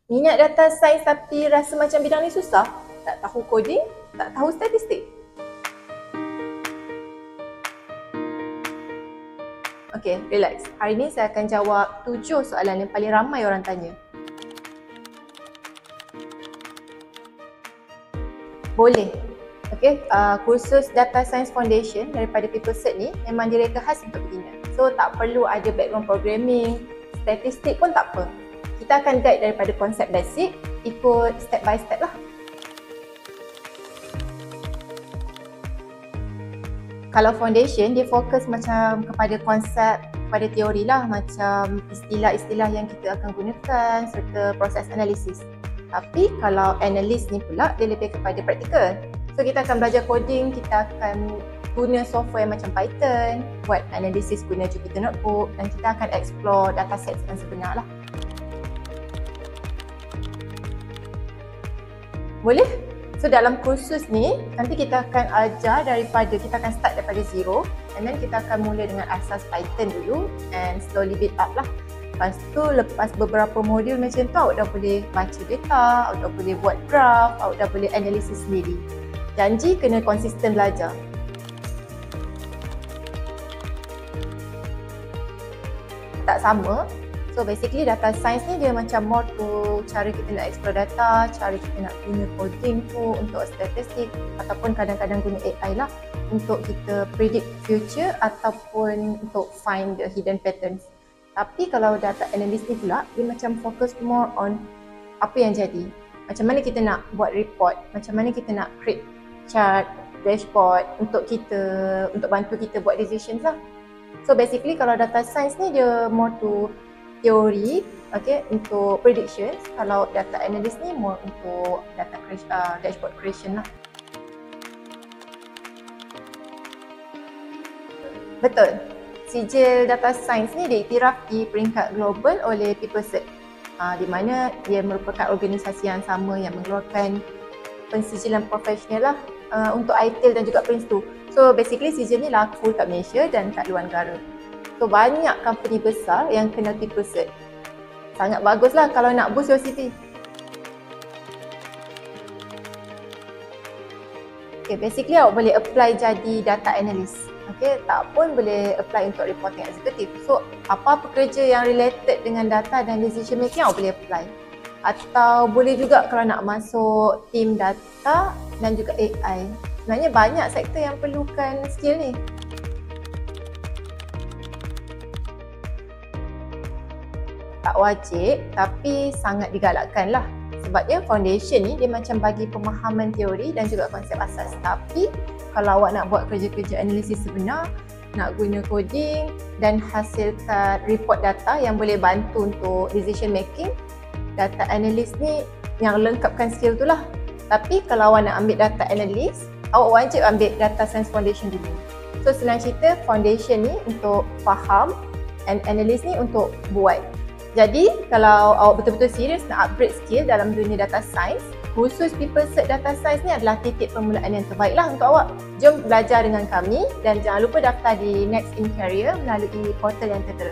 Minat data sains tapi rasa macam bidang ni susah? Tak tahu coding? Tak tahu statistik? Okay, relax. Hari ni saya akan jawab 7 soalan yang paling ramai orang tanya. Boleh. Okay, kursus Data Science Foundation daripada PeopleCert ni memang direka khas untuk beginner. So, tak perlu ada background programming, statistik pun tak apa. Kita akan guide daripada konsep basic, ikut step by step lah. Kalau foundation, dia fokus macam kepada konsep, kepada teori lah, macam istilah-istilah yang kita akan gunakan serta proses analisis. Tapi kalau analis ni pula, dia lebih kepada praktikal. So kita akan belajar coding, kita akan guna software macam Python, buat analisis guna Jupyter Notebook, dan kita akan explore dataset yang sebenar lah. Boleh? So dalam kursus ni, nanti kita akan ajar kita akan start daripada zero, and then kita akan mula dengan asas Python dulu and slowly build up lah. Lepas tu, lepas beberapa modul macam tu, awak dah boleh baca data, awak dah boleh buat graph, awak dah boleh analisis sendiri. Janji kena konsisten belajar. Tak sama. So basically data science ni dia macam more to cara kita nak explore data, cara kita nak guna coding tu untuk statistik ataupun kadang-kadang guna AI lah untuk kita predict future ataupun untuk find the hidden patterns. Tapi kalau data analyst ni pula, dia macam fokus more on apa yang jadi. Macam mana kita nak buat report, macam mana kita nak create chart, dashboard untuk bantu kita buat decisions lah. So basically kalau data science ni dia more to teori, okay, untuk predictions. Kalau data analyst ni more untuk dashboard creation lah. Betul. Sijil data science ni diiktiraf di peringkat global oleh PeopleCert, di mana dia merupakan organisasi yang sama yang mengeluarkan pensijilan profesional lah untuk ITIL dan juga PRINCE2. So basically sijil ni laku kat Malaysia dan kat luar negara. So banyak company besar yang kena PeopleCert. Sangat baguslah kalau nak boost your CV. Okay, basically awak boleh apply jadi data analyst. Okay, tak pun boleh apply untuk reporting executive. So apa-apa kerja yang related dengan data dan decision making awak boleh apply. Atau boleh juga kalau nak masuk team data dan juga AI. Sebenarnya banyak sektor yang perlukan skill ni. Tak wajib tapi sangat digalakkan lah. Sebabnya foundation ni dia macam bagi pemahaman teori dan juga konsep asas. Tapi kalau awak nak buat kerja-kerja analisis sebenar, nak guna coding dan hasilkan report data yang boleh bantu untuk decision making, data analyst ni yang lengkapkan skill tu lah. Tapi kalau awak nak ambil data analyst, awak wajib ambil data science foundation dulu. So senang cerita, foundation ni untuk faham and analyst ni untuk buat. Jadi kalau awak betul-betul serius nak upgrade skill dalam dunia data science, khusus PeopleCert Data Science ni adalah titik permulaan yang terbaik lah untuk awak. Jom belajar dengan kami dan jangan lupa daftar di Next in Career melalui portal yang tertera.